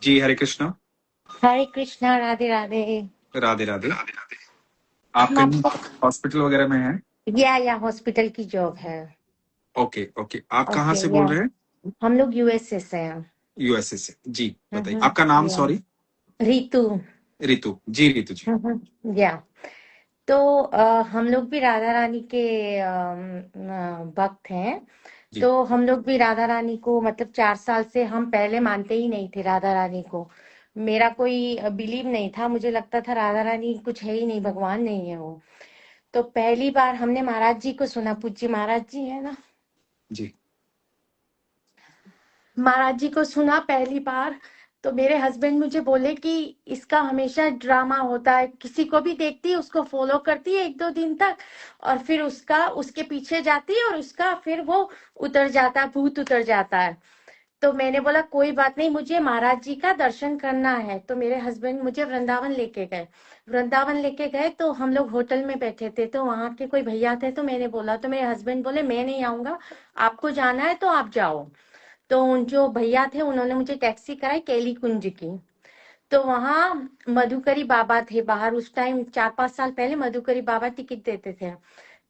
जी, हरे कृष्णा। हरे कृष्णा। राधे राधे। राधे राधे। आप हम कहीं आपको हॉस्पिटल वगैरह में हैं? या हॉस्पिटल की जॉब है। ओके ओके, आप कहाँ ओके से या बोल रहे हैं? हम लोग यूएसए से हैं। यूएसए से। जी बताइए, आपका नाम या सॉरी? रितु। रितु जी, रितु जी। या तो हम लोग भी राधा रानी के भक्त हैं। जी तो हम लोग भी राधा रानी को मतलब 4 साल से हम पहले मानते ही नहीं थे राधा रानी को। मेरा कोई बिलीव नहीं था, मुझे लगता था राधा रानी कुछ है ही नहीं, भगवान नहीं है वो। तो पहली बार हमने महाराज जी को सुना, पूज्य महाराज जी है ना, जी। महाराज जी को सुना पहली बार। तो मेरे हस्बैंड मुझे बोले कि इसका हमेशा ड्रामा होता है, किसी को भी देखती है उसको फॉलो करती है 1-2 दिन तक, और फिर उसका उसके पीछे जाती है और उसका फिर वो उतर जाता है, भूत उतर जाता है। तो मैंने बोला कोई बात नहीं, मुझे महाराज जी का दर्शन करना है। तो मेरे हस्बैंड मुझे वृंदावन लेके गए। वृंदावन लेके गए तो हम लोग होटल में बैठे थे, तो वहां के कोई भैया थे, तो मैंने बोला, तो मेरे हस्बैंड बोले मैं नहीं आऊंगा, आपको जाना है तो आप जाओ। तो उन जो भैया थे उन्होंने मुझे टैक्सी कराई केली कुंज की। तो वहां मधुकरी बाबा थे बाहर, उस टाइम 4-5 साल पहले मधुकरी बाबा टिकट देते थे।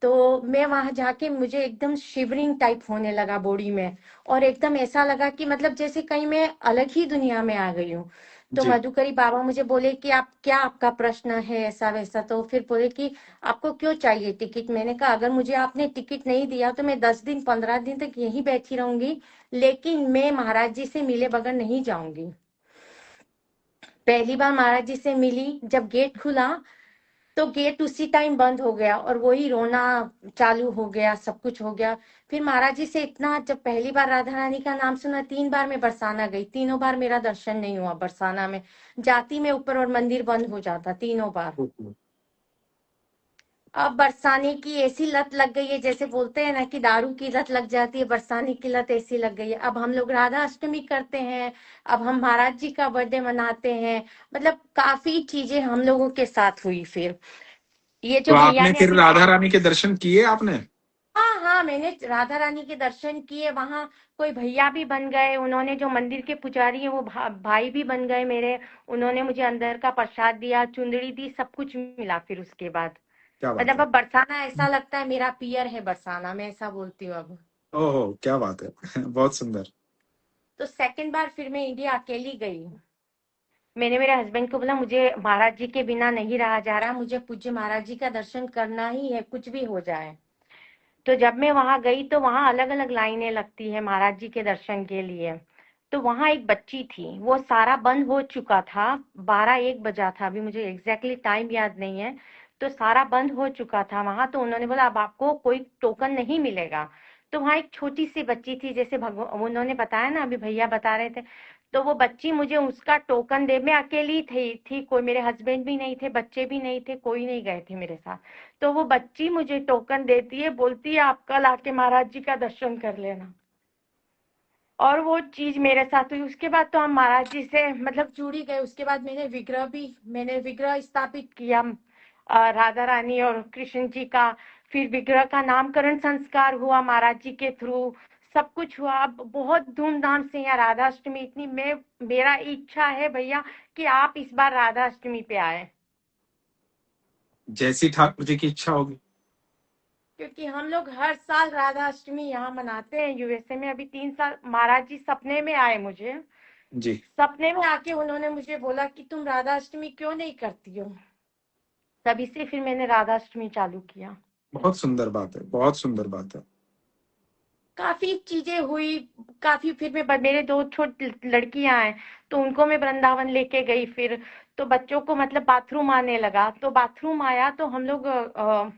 तो मैं वहां जाके मुझे एकदम शिवरिंग टाइप होने लगा बॉडी में, और एकदम ऐसा लगा कि मतलब जैसे कहीं मैं अलग ही दुनिया में आ गई हूँ। तो जी। मधुकरी बाबा मुझे बोले कि आप क्या, आपका प्रश्न है ऐसा वैसा। तो फिर बोले कि आपको क्यों चाहिए टिकट। मैंने कहा अगर मुझे आपने टिकट नहीं दिया तो मैं 10 दिन 15 दिन तक यहीं बैठी रहूंगी, लेकिन मैं महाराज जी से मिले बगैर नहीं जाऊंगी। पहली बार महाराज जी से मिली, जब गेट खुला तो गेट उसी टाइम बंद हो गया और वही रोना चालू हो गया, सब कुछ हो गया। फिर महाराज जी से इतना, जब पहली बार राधा रानी का नाम सुना, 3 बार मैं बरसाना गई, तीनों बार मेरा दर्शन नहीं हुआ बरसाना में। जाती मैं ऊपर और मंदिर बंद हो जाता तीनों बार। ओके। अब बरसाने की ऐसी लत लग गई है, जैसे बोलते हैं ना कि दारू की लत लग जाती है, बरसाने की लत ऐसी लग गई है। अब हम लोग राधा अष्टमी करते हैं, अब हम महाराज जी का बर्थडे मनाते हैं, मतलब काफी चीजें हम लोगों के साथ हुई। फिर ये तो जो भैया आपने ने फिर अभी, राधा रानी के दर्शन किए आपने? हाँ हाँ, मैंने राधा रानी के दर्शन किए। वहां कोई भैया भी बन गए, उन्होंने जो मंदिर के पुजारी हैं वो भाई भी बन गए मेरे। उन्होंने मुझे अंदर का प्रसाद दिया, चुंदड़ी दी, सब कुछ मिला। फिर उसके बाद क्या बात मतलब है। अब बरसाना ऐसा लगता है मेरा पियर है बरसाना, मैं ऐसा बोलती हूँ अब। ओहो, क्या बात है। बहुत सुंदर। तो सेकंड बार फिर मैं इंडिया अकेली गई। मैंने मेरे हस्बैंड को बोला मुझे महाराज जी के बिना नहीं रहा जा रहा, मुझे पूज्य महाराज जी का दर्शन करना ही है, कुछ भी हो जाए। तो जब मैं वहां गई तो वहां अलग अलग लाइनें लगती है महाराज जी के दर्शन के लिए। तो वहां एक बच्ची थी, वो सारा बंद हो चुका था, 12-1 बजा था, अभी मुझे एग्जैक्टली टाइम याद नहीं है। तो सारा बंद हो चुका था वहां। तो उन्होंने बोला अब आपको कोई टोकन नहीं मिलेगा। तो वहां एक छोटी सी बच्ची थी, जैसे भगवान उन्होंने बताया ना, अभी भैया बता रहे थे। तो वो बच्ची मुझे उसका टोकन दे, मैं अकेली थी, कोई मेरे हस्बैंड भी नहीं थे, बच्चे भी नहीं थे, कोई नहीं गए थे मेरे साथ। तो वो बच्ची मुझे टोकन देती है, बोलती है आप कल आके महाराज जी का दर्शन कर लेना। और वो चीज मेरे साथ हुई। उसके बाद तो हम महाराज जी से मतलब जुड़ ही गए। उसके बाद मैंने विग्रह स्थापित किया, राधा रानी और कृष्ण जी का। फिर विग्रह का नामकरण संस्कार हुआ महाराज जी के थ्रू, सब कुछ हुआ। अब बहुत धूमधाम से यहाँ राधा अष्टमी, इतनी मैं मेरा इच्छा है भैया कि आप इस बार राधा अष्टमी पे आए, जैसी ठाकुर जी की इच्छा होगी। क्योंकि हम लोग हर साल राधा अष्टमी यहाँ मनाते हैं यूएसए में। अभी 3 साल महाराज जी सपने में आए मुझे, जी। सपने में आके उन्होंने मुझे बोला कि तुम राधा अष्टमी क्यों नहीं करती हो। तभी से फिर मैंने राधा अष्टमी चालू किया। बहुत सुंदर बात है, बहुत सुंदर बात है। काफी चीजें हुई, काफी। फिर मैं मेरे 2 छोटी लड़कियां हैं, तो उनको मैं वृंदावन लेके गई। फिर तो बच्चों को मतलब बाथरूम आने लगा, तो बाथरूम आया तो हम लोग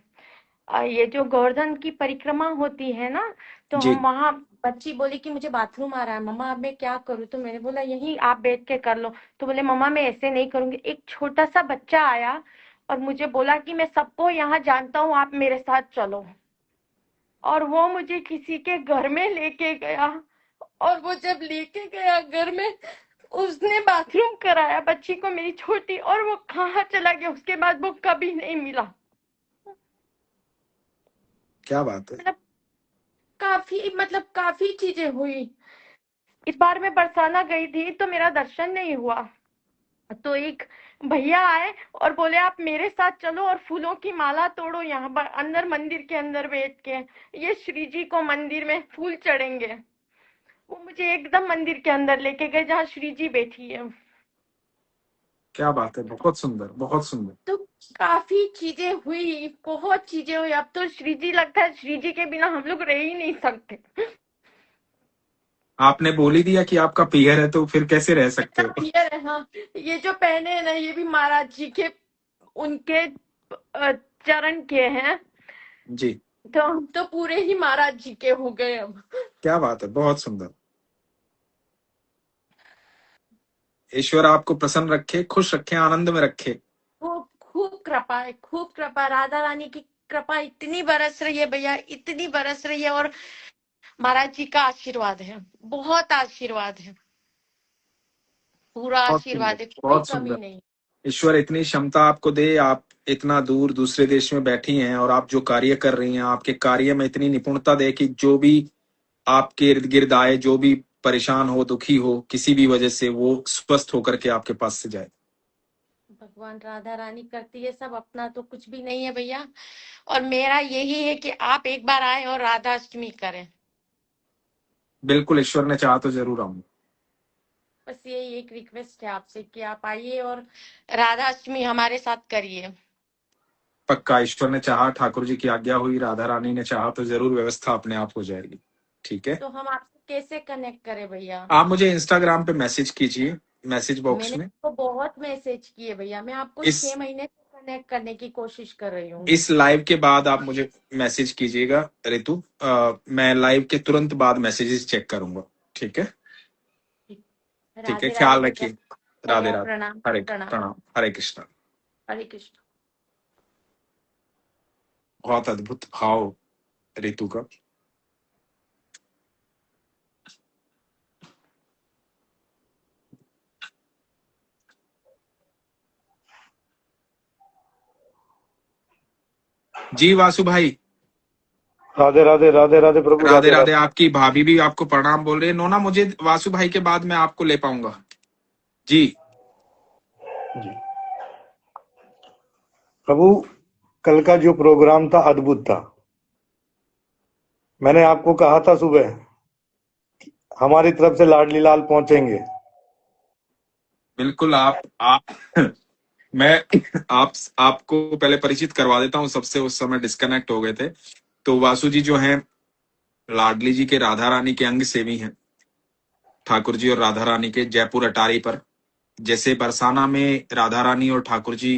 ये जो गोवर्धन की परिक्रमा होती है ना, तो जी। हम वहां, बच्ची बोली कि मुझे बाथरूम आ रहा है मम्मा, अब मैं क्या करूँ। तो मैंने बोला यहीं आप बैठ के कर लो। तो बोले मम्मा मैं ऐसे नहीं करूंगी। एक छोटा सा बच्चा आया और मुझे बोला कि मैं सबको यहाँ जानता हूँ, आप मेरे साथ चलो। और वो मुझे किसी के घर में लेके गया, और वो जब लेके गया घर में, उसने बाथरूम कराया बच्ची को, मेरी छोटी, और वो कहाँ चला गया उसके बाद वो कभी नहीं मिला। क्या बात है। मतलब काफी चीजें हुई। इस बार मैं बरसाना गई थी तो मेरा दर्शन नहीं हुआ, तो एक भैया आए और बोले आप मेरे साथ चलो और फूलों की माला तोड़ो यहाँ पर अंदर मंदिर के अंदर बैठ के, ये श्री जी को मंदिर में फूल चढ़ेंगे। वो मुझे एकदम मंदिर के अंदर लेके गए जहाँ श्री जी बैठी है। क्या बात है, बहुत सुंदर, बहुत सुंदर। तो काफी चीजें हुई, बहुत चीजें हुई। अब तो श्री जी लगता है श्री जी के बिना हम लोग रह ही नहीं सकते। आपने बोल ही दिया कि आपका पीहर है, तो फिर कैसे रह सकते मेरा हो। पियर है, हाँ। ये जो पहने हैं ना ये भी महाराज जी के, उनके चरण के हैं। जी, तो हम तो पूरे ही महाराज जी के हो गए अब। क्या बात है, बहुत सुंदर। ईश्वर आपको प्रसन्न रखे, खुश रखे, आनंद में रखे। खूब खूब कृपा है, खूब कृपा। राधा रानी की कृपा इतनी बरस रही है भैया, इतनी बरस रही है। और महाराज जी का आशीर्वाद है, बहुत आशीर्वाद है, पूरा बहुत सुंदर, आशीर्वाद है, कोई बहुत कमी सुंदर। नहीं। ईश्वर इतनी क्षमता आपको दे, आप इतना दूर दूसरे देश में बैठी हैं और आप जो कार्य कर रही हैं, आपके कार्य में इतनी निपुणता दे कि जो भी आपके इर्द गिर्द आए, जो भी परेशान हो, दुखी हो किसी भी वजह से, वो स्वस्थ होकर के आपके पास से जाए। भगवान राधा रानी करती है सब, अपना तो कुछ भी नहीं है भैया। और मेरा यही है कि आप एक बार आए और राधा अष्टमी करें। बिल्कुल, ईश्वर ने चाहा तो जरूर आऊंगा। बस यही एक रिक्वेस्ट है आपसे कि आप आइए और राधा अष्टमी हमारे साथ करिए। पक्का, ईश्वर ने चाहा, ठाकुर जी की आज्ञा हुई, राधा रानी ने चाहा तो जरूर व्यवस्था अपने आप हो जाएगी। ठीक है। तो हम आपसे कैसे कनेक्ट करें भैया? आप मुझे इंस्टाग्राम पे मैसेज कीजिए, मैसेज बॉक्स मैंने में। आपको बहुत मैसेज किए भैया, मैं आपको इस 6 महीने से कनेक्ट करने की कोशिश कर रही हूँ। इस लाइव के बाद आप मुझे मैसेज कीजिएगा रितु। मैं लाइव के तुरंत बाद मैसेजेस चेक करूंगा। ठीक है। ठीक है, राधे राधे ख्याल भैया। रखिए। राधे भैया राधे। प्रणाम हरे प्रणाम। प्रणाम, हरे कृष्णा। हरे कृष्ण। बहुत अद्भुत भाव रितु का। जी वासु भाई। राधे राधे राधे राधे प्रभु राधे राधे राधे। राधे। आपकी भाभी भी आपको प्रणाम बोल रही है। नोना, मुझे वासु भाई के बाद मैं आपको ले पाऊंगा। जी। जी प्रभु, कल का जो प्रोग्राम था अद्भुत था। मैंने आपको कहा था सुबह हमारी तरफ से लाडली लाल पहुंचेंगे। बिल्कुल। आप मैं आपको पहले परिचित करवा देता हूँ सबसे। उस समय डिस्कनेक्ट हो गए थे। तो वासु जी जो हैं, लाडली जी के राधा रानी के अंग सेवी हैं। ठाकुर जी और राधा रानी के, जयपुर अटारी पर। जैसे बरसाना में राधा रानी और ठाकुर जी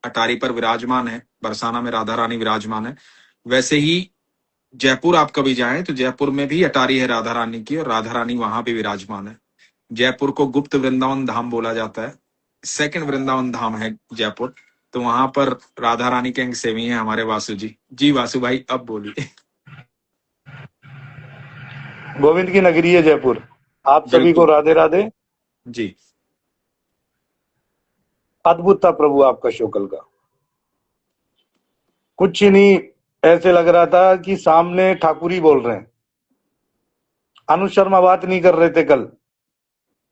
अटारी पर विराजमान है, बरसाना में राधा रानी विराजमान है, वैसे ही जयपुर आप कभी जाएं तो जयपुर में भी अटारी है राधा रानी की, और राधा रानी वहां भी विराजमान है। जयपुर को गुप्त वृंदावन धाम बोला जाता है। सेकंड वृंदावन धाम है जयपुर। तो वहां पर राधा रानी के अंग सेवी हैं हमारे वासु जी। जी वासु भाई, अब बोलिए। गोविंद की नगरी है जयपुर। आप सभी को बिल्कुल। राधे राधे। जी। अद्भुत था प्रभु आपका शो कल का। कुछ ही नहीं, ऐसे लग रहा था कि सामने ठाकुर ही बोल रहे हैं। अनुज शर्मा बात नहीं कर रहे थे कल।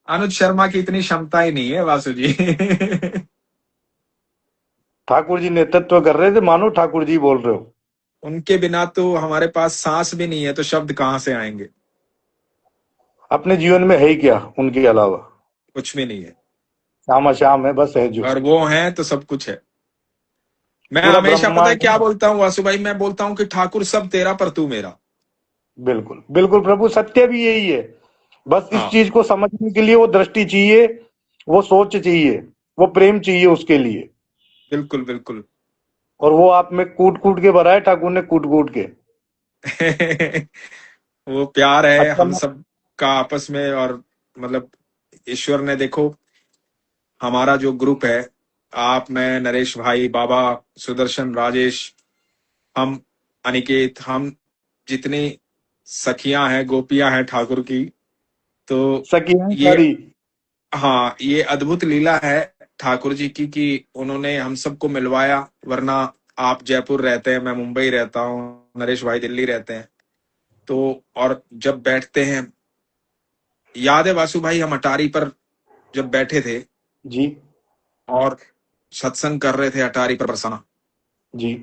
अनुज शर्मा की इतनी क्षमता ही नहीं है वासु जी। ठाकुर जी नेतृत्व कर रहे थे, मानो ठाकुर जी बोल रहे हो। उनके बिना तो हमारे पास सांस भी नहीं है, तो शब्द कहाँ से आएंगे। अपने जीवन में है ही क्या उनके अलावा? कुछ भी नहीं है। श्यामा श्याम है, बस है जो। और वो हैं तो सब कुछ है। मैं पूरा हमेशा पता है ब्रह्मांड। क्या बोलता हूँ वासु भाई, मैं बोलता हूँ कि ठाकुर सब तेरा पर तू मेरा। बिल्कुल बिल्कुल प्रभु, सत्य भी यही है। बस इस हाँ, चीज को समझने के लिए वो दृष्टि चाहिए, वो सोच चाहिए, वो प्रेम चाहिए उसके लिए। बिल्कुल बिल्कुल। और वो आप में कूट कूट के भरा है ठाकुर ने, कूट कूट के। वो प्यार है अच्छा हम सब का आपस में। और मतलब ईश्वर ने देखो, हमारा जो ग्रुप है, आप, मैं, नरेश भाई, बाबा, सुदर्शन, राजेश, हम, अनिकेत, हम जितनी सखियां हैं, गोपियां हैं ठाकुर की, तो सखी हैं ये, सारी। हाँ, ये अद्भुत लीला है ठाकुर जी की कि उन्होंने हम सबको मिलवाया। वरना आप जयपुर रहते हैं, मैं मुंबई रहता हूँ, नरेश भाई दिल्ली रहते हैं। तो और जब बैठते हैं याद है वासु भाई, हम अटारी पर जब बैठे थे जी और सत्संग कर रहे थे अटारी पर बरसाना, जी।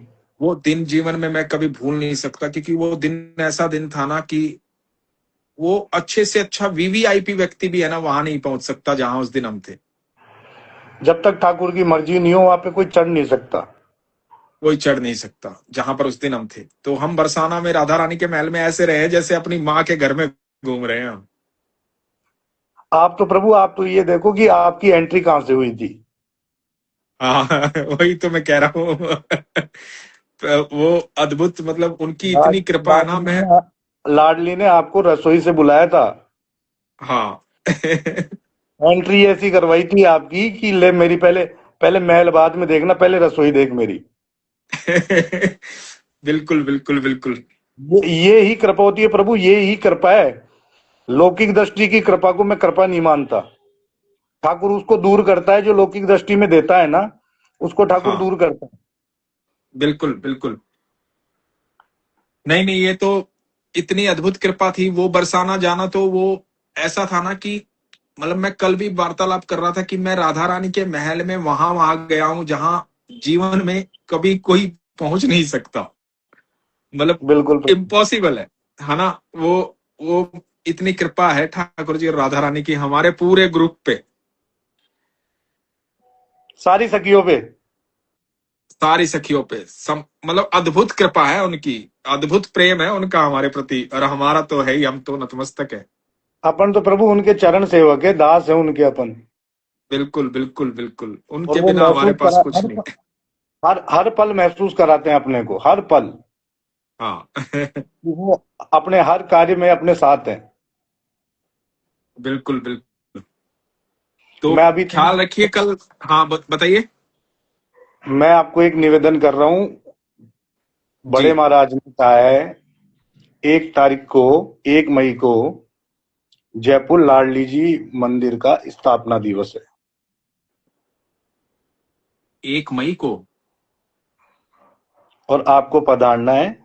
वो दिन जीवन में मैं कभी भूल नहीं सकता, क्योंकि वो दिन ऐसा दिन था ना कि वो अच्छे से अच्छा वीवीआईपी व्यक्ति भी है ना वहां नहीं पहुंच सकता जहां उस दिन हम थे। जब तक ठाकुर की मर्जी नहीं हो वहां पे कोई चढ़ नहीं सकता। कोई चढ़ नहीं सकता जहां पर उस दिन हम थे। तो हम बरसाना में राधा रानी के महल में ऐसे रहे जैसे अपनी माँ के घर में घूम रहे हैं हम। आप तो प्रभु, आप तो ये देखो कि आपकी एंट्री कहां से हुई थी। हाँ वही तो मैं कह रहा हूँ तो वो अद्भुत, मतलब उनकी लाड, इतनी कृपा है ना। लाडली मैं ने लाडली ने आपको रसोई से बुलाया था, हाँ एंट्री ऐसी करवाई थी आपकी कि ले मेरी पहले, पहले महल बाद में देखना, पहले रसोई देख मेरी। बिल्कुल बिल्कुल बिल्कुल। ये ही कृपा होती है प्रभु, ये ही कृपा है। लौकिक दृष्टि की कृपा को मैं कृपा नहीं मानता। ठाकुर उसको दूर करता है जो लौकिक दृष्टि में देता है ना, उसको ठाकुर हाँ दूर करता है। बिल्कुल बिल्कुल। नहीं नहीं, ये तो इतनी अद्भुत कृपा थी। वो बरसाना जाना तो वो ऐसा था ना कि मतलब मैं कल भी वार्तालाप कर रहा था कि मैं राधा रानी के महल में वहां वहां गया हूं जहां जीवन में कभी कोई पहुंच नहीं सकता। मतलब बिल्कुल प्रभु। इम्पॉसिबल है ना। वो इतनी कृपा है ठाकुर जी और राधा रानी की हमारे पूरे ग्रुप पे, सारी सखियों पे। सारी सखियों पे। मतलब अद्भुत कृपा है उनकी, अद्भुत प्रेम है उनका हमारे प्रति, और हमारा तो है ही, हम तो नतमस्तक है। अपन तो प्रभु उनके चरण सेवक है, दास है उनके अपन। बिल्कुल बिल्कुल बिल्कुल, और उनके वो बिना हमारे महसूस पास करा, कुछ नहीं। हर पल महसूस कराते हैं अपने को, हर पल हाँ कि वो अपने हर कार्य में अपने साथ हैं। बिल्कुल बिल्कुल। तो मैं अभी ख्याल रखिए कल। हाँ बताइए। मैं आपको एक निवेदन कर रहा हूँ। जी, बड़े महाराज ने कहा है 1 तारीख को, 1 मई को जयपुर लाडली जी मंदिर का स्थापना दिवस है। 1 मई को। और आपको पधारना है,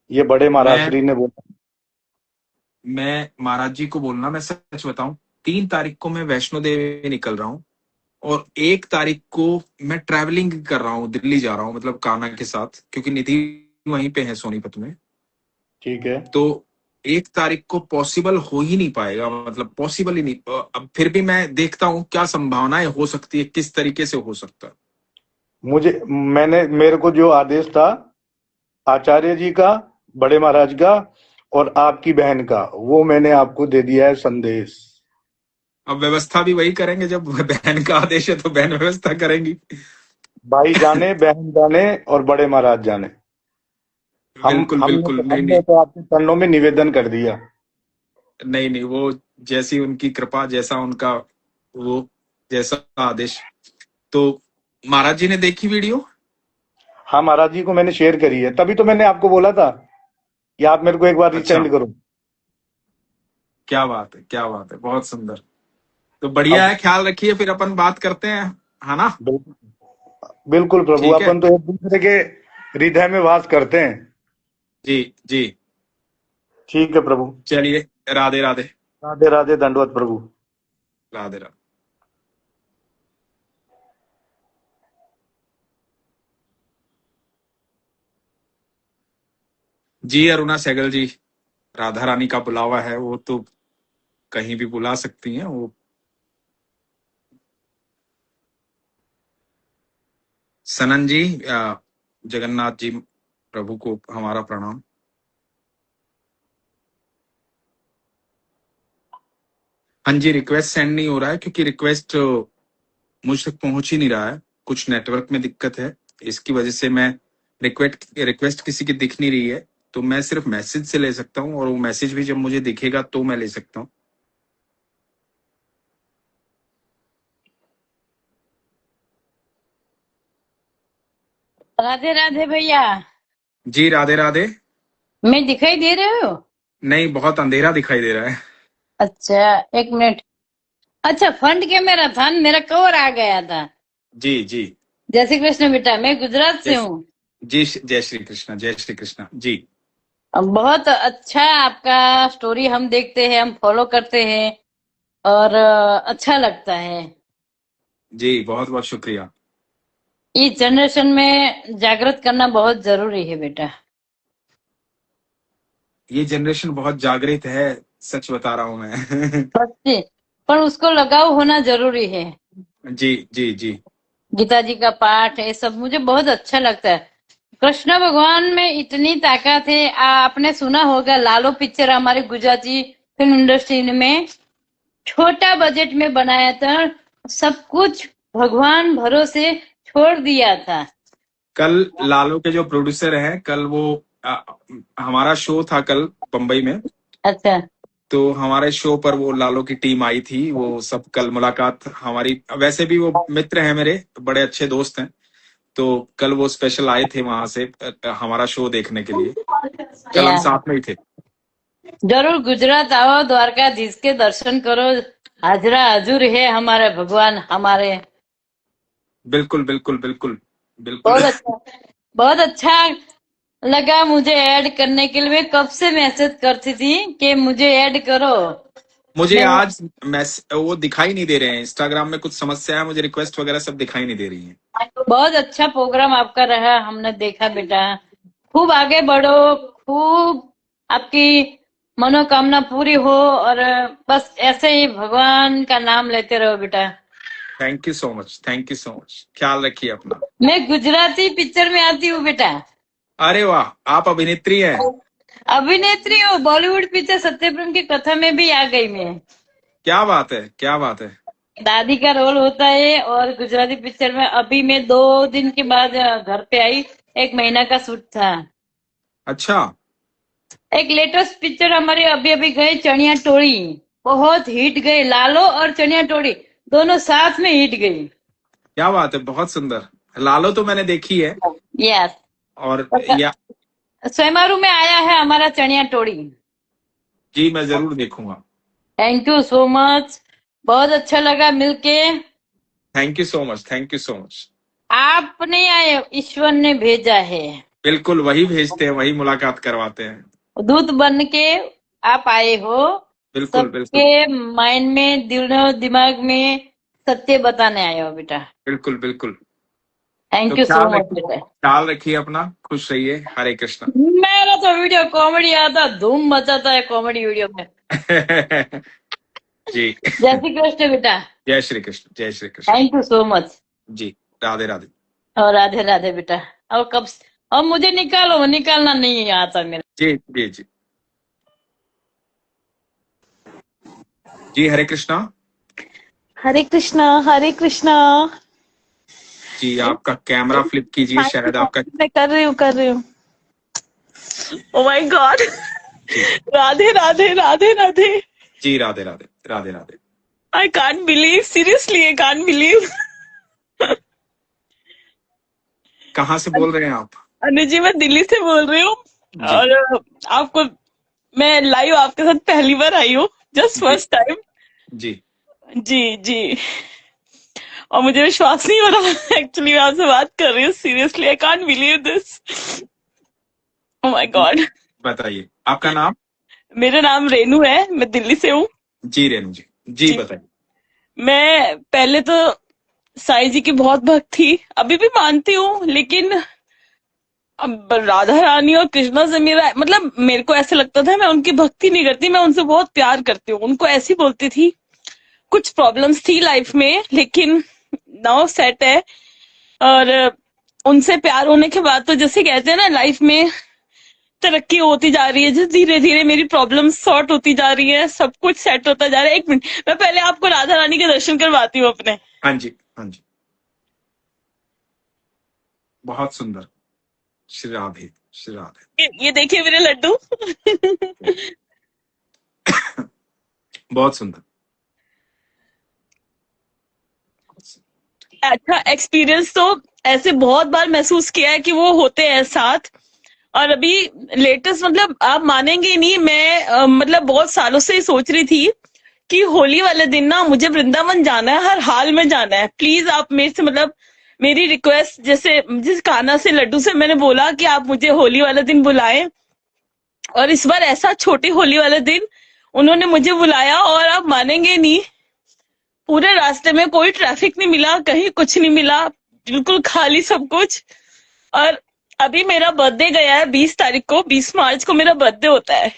ये बड़े महाराज मैं श्री ने बोला। मैं महाराज जी को बोलना, मैं सच बताऊं, 3 तारीख को मैं वैष्णो देवी निकल रहा हूँ, और 1 तारीख को मैं ट्रैवलिंग कर रहा हूँ, दिल्ली जा रहा हूँ, मतलब कान्हा के साथ, क्योंकि निधि वहीं पे है सोनीपत में। ठीक है। तो 1 तारीख को पॉसिबल हो ही नहीं पाएगा, मतलब पॉसिबल ही नहीं। अब फिर भी मैं देखता हूँ क्या संभावनाएं हो सकती है, किस तरीके से हो सकता है। मेरे को जो आदेश था आचार्य जी का, बड़े महाराज का और आपकी बहन का, वो मैंने आपको दे दिया है संदेश। अब व्यवस्था भी वही करेंगे, जब बहन का आदेश है तो बहन व्यवस्था करेंगी। भाई जाने, बहन जाने और बड़े महाराज जाने। बिल्कुल बिल्कुल। नहीं हमने नहीं तो आपके चरणों में निवेदन कर दिया। नहीं नहीं, वो जैसी उनकी कृपा, जैसा उनका वो, जैसा आदेश। तो महाराज जी ने देखी वीडियो? हाँ महाराज जी को मैंने शेयर करी है, तभी तो मैंने आपको बोला था कि आप मेरे को एक बार अच्छा, रिसेंड करो। क्या बात है, क्या बात है, बहुत सुंदर। तो बढ़िया अब है, ख्याल रखिए, फिर अपन बात करते हैं, है ना। बिल्कुल, बिल्कुल प्रभु, ठीक है। अपन तो एक दूसरे के हृदय में वास करते हैं। जी जी। ठीक है प्रभु। चलिए, राधे राधे। राधे राधे, दंडवत प्रभु। राधे राधे। जी अरुणा सहगल जी, राधा रानी का बुलावा है, वो तो कहीं भी बुला सकती हैं वो। सनन जी, जगन्नाथ जी प्रभु को हमारा प्रणाम। हाँ जी, रिक्वेस्ट सेंड नहीं हो रहा है, क्योंकि रिक्वेस्ट मुझ तक पहुंच ही नहीं रहा है, कुछ नेटवर्क में दिक्कत है। इसकी वजह से मैं रिक्वेस्ट किसी की दिख नहीं रही है। तो मैं सिर्फ मैसेज से ले सकता हूँ, और वो मैसेज भी जब मुझे दिखेगा तो मैं ले सकता हूँ। राधे राधे भैया। जी राधे राधे। मैं दिखाई दे रहे हो? नहीं, बहुत अंधेरा दिखाई दे रहा है। अच्छा, 1 मिनट। अच्छा, फ्रंट कैमरा था न, मेरा कवर आ गया था। जी जी। जय श्री कृष्ण बेटा, मैं गुजरात से जय हूँ। जी, जय श्री कृष्णा, जय श्री कृष्णा जी। बहुत अच्छा आपका स्टोरी हम देखते हैं, हम फॉलो करते हैं और अच्छा लगता है। जी बहुत बहुत शुक्रिया। इस जनरेशन में जागृत करना बहुत जरूरी है बेटा। ये जनरेशन बहुत जागृत है, सच बता रहा हूं मैं। सच्ची, पर उसको लगाव होना जरूरी है। जी जी जी। गीता जी का पाठ ये सब मुझे बहुत अच्छा लगता है। कृष्ण भगवान में इतनी ताकत है। आपने सुना होगा लालो पिक्चर हमारी गुजराती फिल्म इंडस्ट्री में छोटा बजट में बनाया था, सब कुछ भगवान भरोसे छोड़ दिया था। कल लालो के जो प्रोड्यूसर हैं, कल वो हमारा शो था कल बम्बई में, अच्छा, तो हमारे शो पर वो लालो की टीम आई थी। वो सब कल मुलाकात हमारी, वैसे भी वो मित्र हैं मेरे, बड़े अच्छे दोस्त हैं। तो कल वो स्पेशल आए थे वहां से हमारा शो देखने के लिए। कल हम या साथ में ही थे। जरूर गुजरात आओ, द्वारकाधीश के दर्शन करो। हाजरा हजूर है हमारे भगवान हमारे। बिल्कुल बिल्कुल बिल्कुल बहुत बिल्कुल। अच्छा, बहुत अच्छा लगा मुझे ऐड करने के लिए। मैं कब से मैसेज करती थी कि मुझे ऐड करो। मुझे मैं आज वो दिखाई नहीं दे रहे हैं, इंस्टाग्राम में कुछ समस्या है, मुझे रिक्वेस्ट वगैरह सब दिखाई नहीं दे रही है। बहुत अच्छा प्रोग्राम आपका रहा, हमने देखा बेटा। खूब आगे बढ़ो, खूब आपकी मनोकामना पूरी हो और बस ऐसे ही भगवान का नाम लेते रहो बेटा। Thank you so much, thank you so much. ख्याल रखिए अपना। मैं गुजराती पिक्चर में आती हूँ बेटा। अरे वाह, आप अभिनेत्री हैं। अभिनेत्री हूँ, बॉलीवुड पिक्चर सत्यप्रेम की कथा में भी आ गई मैं। क्या बात है, क्या बात है। दादी का रोल होता है और गुजराती पिक्चर में अभी मैं 2 दिन के बाद घर पे आई। 1 महीना का शूट था। अच्छा, एक लेटेस्ट पिक्चर हमारी अभी अभी गई चनिया टोली, बहुत हिट गई। लालो और चनिया टोली दोनों साथ में हिट गई। क्या बात है, बहुत सुंदर। लालो तो मैंने देखी है। यस, और या स्वयंवरू में आया है हमारा चनिया टोली। जी, मैं जरूर देखूंगा। थैंक यू सो मच, बहुत अच्छा लगा मिलके। Thank you so much, thank you so much. आप नहीं आए, ईश्वर ने भेजा है। बिल्कुल, वही भेजते हैं, वही मुलाकात करवाते हैं। दूत बन के आप आए हो, बिल्कुल बिल्कुल सबके माइंड में, दिमाग में सत्य बताने आए हो बेटा। बिल्कुल बिल्कुल। तो थैंक यू सो मच बेटा। ख्याल रखिए अपना, खुश रहिए। हरे कृष्णा। मेरा तो वीडियो कॉमेडी आता, धूम मचाता है कॉमेडी वीडियो में। जी। जय श्री कृष्ण बेटा। जय श्री कृष्ण, जय Shri Krishna. Thank you so much. जी, राधे राधे। और राधे राधे बेटा। अब कब अब मुझे निकालो, निकालना नहीं आता मेरा। जी जी जी जी। हरे कृष्णा। हरे कृष्णा, हरे कृष्णा। जी, आपका कैमरा फ्लिप कीजिए, शायद आपका। मैं कर रही हूँ, कर रही हूँ। Oh my god. जी राधे राधे, राधे राधे। जी, Radhe Radhe, Radhe Radhe. I can't believe, seriously I can't believe. कहाँ से बोल रहे हैं आप? अनु जी, मैं दिल्ली से बोल रही हूँ। जी और आपको मैं लाइव आपके साथ पहली बार आई हूँ, जस्ट जी फर्स्ट टाइम। जी। जी जी। और मुझे विश्वास नहीं हो रहा एक्चुअली मैं आपसे बात कर रही हूँ। Seriously I can't believe this. O my God. बताइए आपका नाम। मेरा नाम रेनू है, मैं दिल्ली से हूँ। जी रेणु जी, जी जी, बताइए। मैं पहले तो साईं जी की बहुत भक्त थी, अभी भी मानती हूँ, लेकिन अब राधा रानी और कृष्णा से मेरा मतलब मेरे को ऐसा लगता था मैं उनकी भक्ति नहीं करती, मैं उनसे बहुत प्यार करती हूँ, उनको ऐसी बोलती थी। कुछ प्रॉब्लम्स थी लाइफ में, लेकिन नाउ सेट है। और उनसे प्यार होने के बाद तो जैसे कहते हैं ना, लाइफ में तरक्की होती जा रही है, जिस धीरे धीरे मेरी प्रॉब्लम सॉर्ट होती जा रही है, सब कुछ सेट होता जा रहा है। 1 मिनट, मैं पहले आपको राधा रानी के दर्शन करवाती हूँ अपने। हाँ जी, हाँ जी। बहुत सुंदर। श्री राधे, श्री राधे। ये देखिए मेरे लड्डू। बहुत सुंदर। अच्छा एक्सपीरियंस तो ऐसे बहुत बार महसूस किया है कि वो होते हैं साथ। और अभी लेटेस्ट मतलब आप मानेंगे ही नहीं, मैं मतलब बहुत सालों से ही सोच रही थी कि होली वाले दिन ना मुझे वृंदावन जाना है, हर हाल में जाना है। प्लीज आप मेरे से मतलब मेरी रिक्वेस्ट, जैसे जिस कान्हा से लड्डू से मैंने बोला कि आप मुझे होली वाले दिन बुलाएं, और इस बार ऐसा छोटी होली वाले दिन उन्होंने मुझे बुलाया और आप मानेंगे नहीं, पूरे रास्ते में कोई ट्रैफिक नहीं मिला, कहीं कुछ नहीं मिला, बिल्कुल खाली सब कुछ। और अभी मेरा बर्थडे गया है 20 तारीख को, 20 मार्च को मेरा बर्थडे होता है।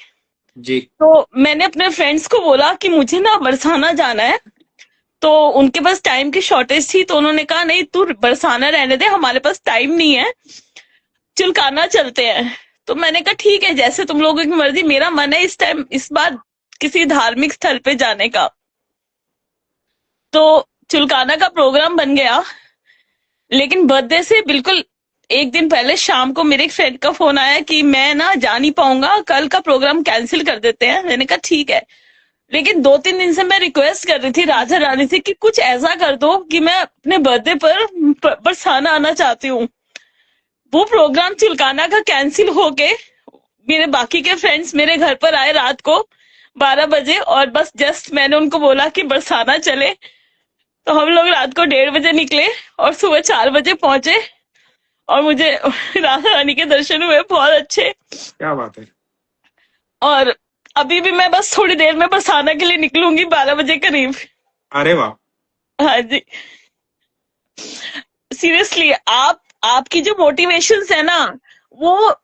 जी तो मैंने अपने फ्रेंड्स को बोला कि मुझे ना बरसाना जाना है, तो उनके पास टाइम की शॉर्टेज थी, तो उन्होंने कहा नहीं तू बरसाना रहने दे, हमारे पास टाइम नहीं है, चिलकाना चलते हैं। तो मैंने कहा ठीक है, जैसे तुम लोगों की मर्जी, मेरा मन है इस बार किसी धार्मिक स्थल पे जाने का। तो चिलकाना का प्रोग्राम बन गया, लेकिन बर्थडे से बिल्कुल एक दिन पहले शाम को मेरे एक फ्रेंड का फोन आया कि मैं ना जा नहीं पाऊंगा, कल का प्रोग्राम कैंसिल कर देते हैं। मैंने कहा ठीक है, लेकिन 2-3 दिन से मैं रिक्वेस्ट कर रही थी राधा रानी से कि कुछ ऐसा कर दो कि मैं अपने बर्थडे पर बरसाना आना चाहती हूँ। वो प्रोग्राम चिलकाना का कैंसिल होके मेरे बाकी के फ्रेंड्स मेरे घर पर आए रात को 12 बजे, और बस जस्ट मैंने उनको बोला कि बरसाना चले, तो हम लोग रात को 1:30 बजे निकले और सुबह 4 बजे पहुंचे, और मुझे राधा रानी के दर्शन हुए बहुत अच्छे। क्या बात है। और अभी भी मैं बस थोड़ी देर में बरसाना के लिए निकलूंगी 12 बजे करीब। अरे वाह। हाँ जी, सीरियसली आपकी जो मोटिवेशंस है ना, वो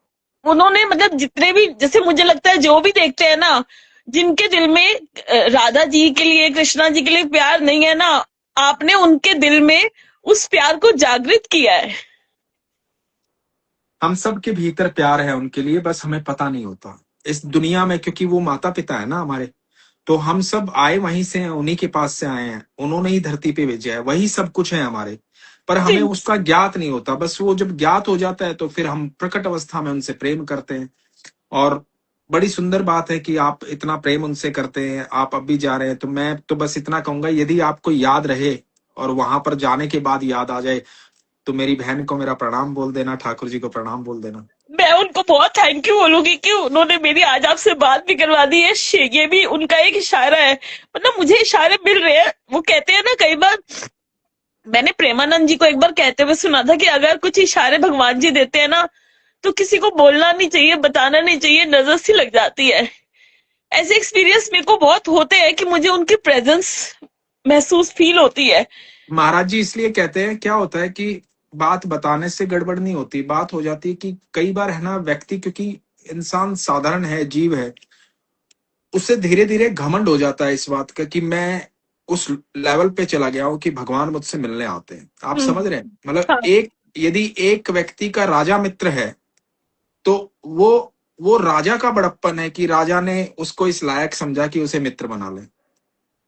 उन्होंने मतलब जितने भी, जैसे मुझे लगता है जो भी देखते हैं ना, जिनके दिल में राधा जी के लिए, कृष्णा जी के लिए प्यार नहीं है ना, आपने उनके दिल में उस प्यार को जागृत किया है। हम सब के भीतर प्यार है उनके लिए, बस हमें पता नहीं होता इस दुनिया में, क्योंकि वो माता पिता है ना हमारे। तो हम सब आए वहीं से हैं, उन्हीं के पास से आए हैं, उन्होंने ही धरती पे भेजा है, वही सब कुछ है हमारे, पर हमें जी उसका ज्ञात नहीं होता। बस वो जब ज्ञात हो जाता है तो फिर हम प्रकट अवस्था में उनसे प्रेम करते हैं। और बड़ी सुंदर बात है कि आप इतना प्रेम उनसे करते हैं, आप अब भी जा रहे हैं। तो मैं तो बस इतना कहूंगा, यदि आपको याद रहे और वहां पर जाने के बाद याद आ जाए, तो मेरी बहन को मेरा प्रणाम बोल देना, ठाकुर जी को प्रणाम बोल देना। मैं उनको बहुत थैंक यू बोलूंगी कि उन्होंने मेरी आज आपसे बात भी करवा दी है। ये भी उनका एक इशारा है, मतलब मुझे इशारे मिल रहे हैं। वो कहते हैं ना, कई बार मैंने प्रेमानंद जी को एक बार कहते हुए सुना था कि अगर कुछ इशारे भगवान जी देते हैं ना, तो किसी को बोलना नहीं चाहिए, बताना नहीं चाहिए, नजर सी लग जाती है। ऐसे एक्सपीरियंस मेरे को बहुत होते हैं कि मुझे उनकी प्रेजेंस महसूस फील होती है। महाराज जी इसलिए कहते हैं, क्या होता है कि बात बताने से गड़बड़ नहीं होती, बात हो जाती है कि कई बार है ना, व्यक्ति, क्योंकि इंसान साधारण है, जीव है, उससे धीरे धीरे घमंड हो जाता है इस बात का कि मैं उस लेवल पे चला गया हूं कि भगवान मुझसे मिलने आते हैं। आप समझ रहे हैं? मतलब हाँ यदि एक व्यक्ति का राजा मित्र है, तो वो राजा का बड़प्पन है कि राजा ने उसको इस लायक समझा कि उसे मित्र बना ले।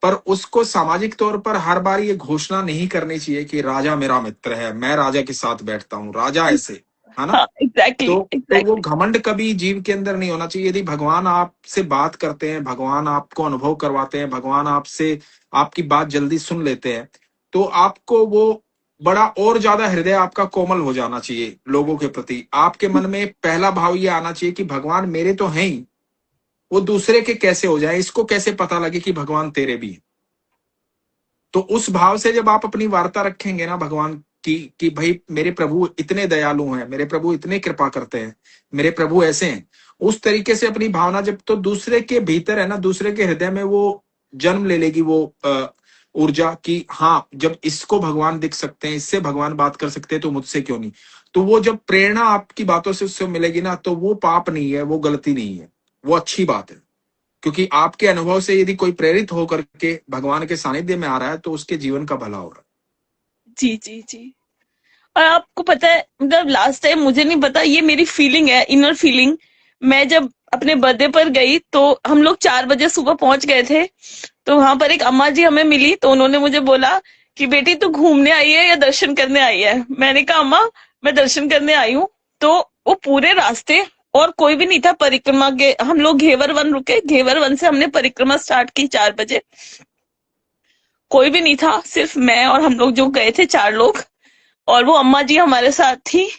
पर उसको सामाजिक तौर पर हर बार ये घोषणा नहीं करनी चाहिए कि राजा मेरा मित्र है, मैं राजा के साथ बैठता हूँ, राजा ऐसे, है ना? हाँ, एग्जैक्टली तो वो एग्जैक्टली। घमंड कभी जीव के अंदर नहीं होना चाहिए। यदि भगवान आपसे बात करते हैं, भगवान आपको अनुभव करवाते हैं, भगवान आपसे आपकी बात जल्दी सुन लेते हैं, तो आपको वो बड़ा और ज्यादा हृदय आपका कोमल हो जाना चाहिए लोगों के प्रति। आपके मन में पहला भाव ये आना चाहिए कि भगवान मेरे तो हैं ही, वो दूसरे के कैसे हो जाए, इसको कैसे पता लगे कि भगवान तेरे भी है। तो उस भाव से जब आप अपनी वार्ता रखेंगे ना भगवान की, कि भाई मेरे प्रभु इतने दयालु हैं, मेरे प्रभु इतने कृपा करते हैं, मेरे प्रभु ऐसे हैं, उस तरीके से अपनी भावना जब, तो दूसरे के भीतर है ना, दूसरे के हृदय में वो जन्म ले लेगी वो ऊर्जा कि हाँ, जब इसको भगवान दिख सकते हैं, इससे भगवान बात कर सकते हैं, तो मुझसे क्यों नहीं। तो वो जब प्रेरणा आपकी बातों से उससे मिलेगी ना, तो वो पाप नहीं है, वो गलती नहीं है, वो अच्छी बात है। क्योंकि आपके अनुभव से यदि कोई प्रेरित होकर के भगवान के सानिध्य में आ रहा है, तो उसके जीवन का भला हो रहा है। जी जी जी। और आपको पता है, मतलब लास्ट टाइम, मुझे नहीं पता, ये मेरी फीलिंग है, इनर फीलिंग। मैं जब अपने बर्थडे पर गई तो हम लोग 4 बजे सुबह पहुंच गए थे, तो वहां पर एक अम्मा जी हमें मिली, तो उन्होंने मुझे बोला कि बेटी तू घूमने आई है या दर्शन करने आई है? मैंने कहा अम्मा मैं दर्शन करने आई हूँ। तो वो पूरे रास्ते और कोई भी नहीं था परिक्रमा के, हम लोग घेवर वन रुके, घेवर वन से हमने परिक्रमा स्टार्ट की 4 बजे। कोई भी नहीं था, सिर्फ मैं और हम लोग जो गए थे 4 लोग, और वो अम्मा जी हमारे साथ थी।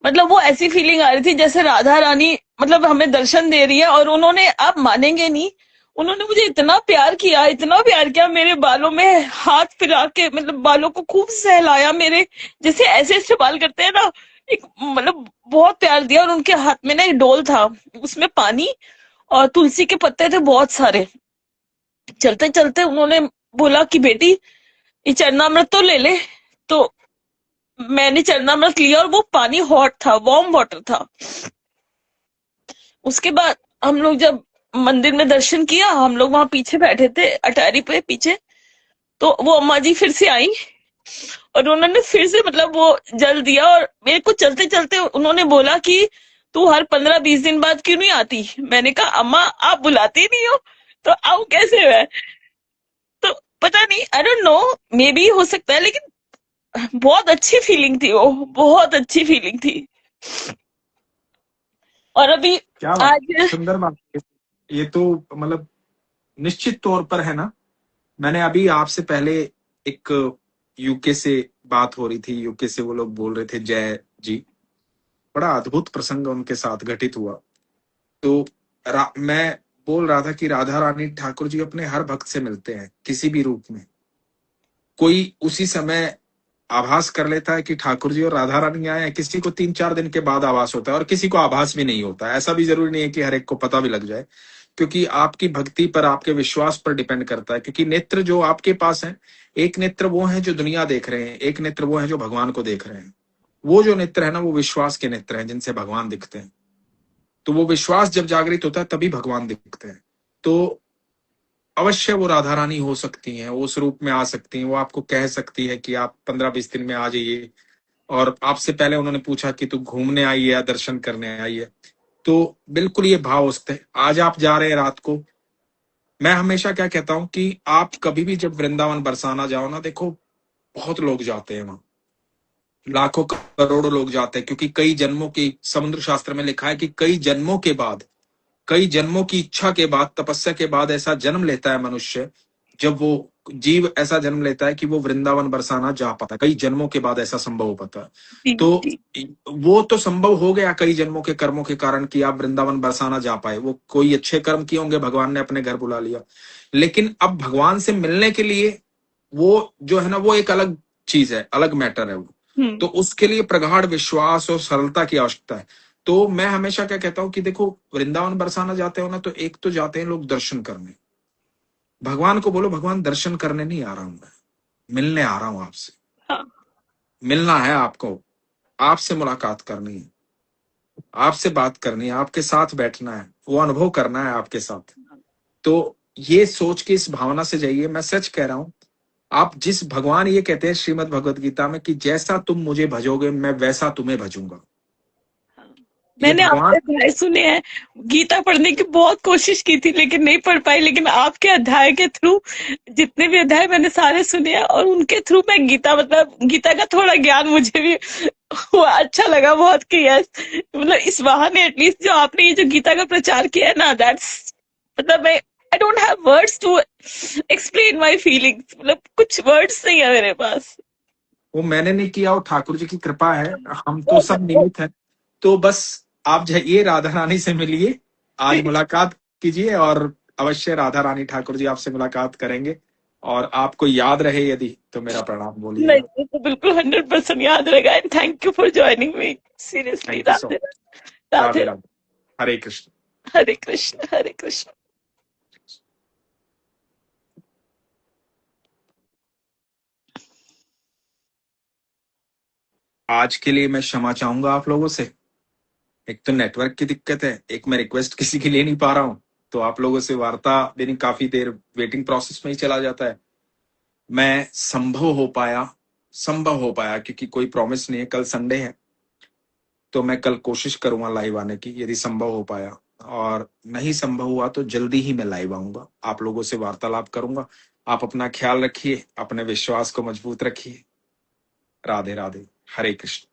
मतलब वो ऐसी फीलिंग आ रही थी जैसे राधा रानी मतलब हमें दर्शन दे रही है। और उन्होंने, आप मानेंगे नहीं, उन्होंने मुझे इतना प्यार किया, मेरे बालों में हाथ फिरा के, मतलब बालों को खूब सहलाया मेरे, जैसे ऐसे इस्तेमाल करते हैं ना, एक मतलब बहुत प्यार दिया। और उनके हाथ में ना एक डोल था, उसमें पानी और तुलसी के पत्ते थे बहुत सारे। चलते चलते उन्होंने बोला कि बेटी ये चरणामृत तो ले ले। तो मैंने चरणामृत लिया और वो पानी हॉट था, वार्म वाटर था। उसके बाद हम लोग जब मंदिर में दर्शन किया, हम लोग वहां पीछे बैठे थे अटारी पे पीछे, तो वो अम्मा जी फिर से आई और उन्होंने फिर से मतलब वो जल दिया। और मेरे को चलते चलते उन्होंने बोला कि तू हर 15-20 दिन बाद क्यों नहीं आती। मैंने कहा अम्मा आप बुलाती नहीं हो तो आऊं कैसे मैं। तो पता नहीं, I don't know, may be हो सकता है, लेकिन बहुत अच्छी फीलिंग थी वो, बहुत अच्छी फीलिंग थी। और अभी क्या बात, आज सुंदर बात है। ये तो मतलब निश्चित तौर पर है ना। मैंने अभी आपसे पहले एक यूके से बात हो रही थी, यूके से वो लोग बोल रहे थे जय जी, बड़ा अद्भुत प्रसंग उनके साथ घटित हुआ। तो मैं बोल रहा था कि राधा रानी ठाकुर जी अपने हर भक्त से मिलते हैं किसी भी रूप में। कोई उसी समय आभास कर लेता है कि ठाकुर जी और राधा रानी आए हैं, किसी को 3-4 दिन के बाद आभास होता है और किसी को आभास भी नहीं होता है। ऐसा भी जरूरी नहीं है कि हर एक को पता भी लग जाए, क्योंकि आपकी भक्ति पर, आपके विश्वास पर डिपेंड करता है। क्योंकि नेत्र जो आपके पास है, एक नेत्र वो है जो दुनिया देख रहे हैं, एक नेत्र वो है जो भगवान को देख रहे हैं। वो जो नेत्र है ना, वो विश्वास के नेत्र हैं जिनसे भगवान दिखते हैं। तो वो विश्वास जब जागृत होता है तभी भगवान दिखते हैं। तो अवश्य वो राधा रानी हो सकती हैं, वो उस रूप में आ सकती हैं। वो आपको कह सकती है कि आप 15-20 दिन में आ जाइए। और आपसे पहले उन्होंने पूछा कि तू घूमने आई है या दर्शन करने आई है। तो बिल्कुल ये भाव उठते हैं। आज आप जा रहे हैं रात को, मैं हमेशा क्या कहता हूं कि आप कभी भी जब वृंदावन बरसाना जाओ ना, देखो बहुत लोग जाते हैं वहां, लाखों करोड़ों लोग जाते हैं। क्योंकि कई जन्मों की, समुद्र शास्त्र में लिखा है कि कई जन्मों के बाद, कई जन्मों की इच्छा के बाद, तपस्या के बाद ऐसा जन्म लेता है मनुष्य, जब वो जीव ऐसा जन्म लेता है कि वो वृंदावन बरसाना जा पाता है। कई जन्मों के बाद ऐसा संभव हो पाता है। जी तो जी वो तो संभव हो गया कई जन्मों के कर्मों के कारण कि आप वृंदावन बरसाना जा पाए। वो कोई अच्छे कर्म किए होंगे, भगवान ने अपने घर बुला लिया। लेकिन अब भगवान से मिलने के लिए वो जो है ना, वो एक अलग चीज है, अलग मैटर है वो। तो उसके लिए प्रगाढ़ विश्वास और सरलता की आवश्यकता है। तो मैं हमेशा क्या कहता हूं कि देखो, वृंदावन बरसाना जाते हो ना, तो एक तो जाते हैं लोग दर्शन करने। भगवान को बोलो, भगवान दर्शन करने नहीं आ रहा हूं मैं, मिलने आ रहा हूं आपसे। हाँ मिलना है आपको, आपसे मुलाकात करनी है, आपसे बात करनी है, आपके साथ बैठना है, वो अनुभव करना है आपके साथ। तो ये सोच के, इस भावना से जाइए। मैं सच कह रहा हूं, आप जिस, भगवान ये कहते हैं श्रीमद् भगवत गीता में कि जैसा तुम मुझे भजोगे मैं वैसा तुम्हें भजूंगा। ये मैंने भगवान, आपके अध्याय सुने हैं। गीता पढ़ने की बहुत कोशिश की थी लेकिन नहीं पढ़ पाई, लेकिन आपके अध्याय के थ्रू, जितने भी अध्याय मैंने सारे सुने हैं और उनके थ्रू मैं गीता, मतलब गीता का थोड़ा ज्ञान मुझे भी हुआ, अच्छा लगा बहुत कि यस, मतलब इस बहाने एटलीस्ट जो आपने ये जो गीता का प्रचार किया है ना, दैट्स, मतलब मैं, I don't have words to explain my feelings, मतलब कुछ वर्ड्स नहीं है मेरे पास। वो मैंने नहीं किया, वो ठाकुर जी की कृपा है, हम तो सब निमित्त हैं। तो बस आप जाइए, राधा रानी से मिलिए, आज मुलाकात कीजिए, और अवश्य राधा रानी ठाकुर जी आपसे मुलाकात करेंगे। और आपको याद रहे यदि, तो मेरा प्रणाम बोलिएगा। नहीं, ये तो बिल्कुल 100% याद रहेगा। And thank you for joining me, seriously. Thank you so Radhe much. Radhe Radhe, Radhe, Hare Krishna. Hare Krishna, Hare Krishna. आज के लिए मैं क्षमा चाहूंगा आप लोगों से। एक तो नेटवर्क की दिक्कत है, एक मैं रिक्वेस्ट किसी की ले नहीं पा रहा हूं, तो आप लोगों से वार्ता देनी काफी देर वेटिंग प्रोसेस में ही चला जाता है। मैं संभव हो पाया क्योंकि कोई प्रॉमिस नहीं है। कल संडे है, तो मैं कल कोशिश करूंगा लाइव आने की, यदि संभव हो पाया। और नहीं संभव हुआ तो जल्दी ही मैं लाइव आऊंगा, आप लोगों से वार्तालाप करूंगा। आप अपना ख्याल रखिए, अपने विश्वास को मजबूत रखिए। राधे राधे, हरे कृष्ण।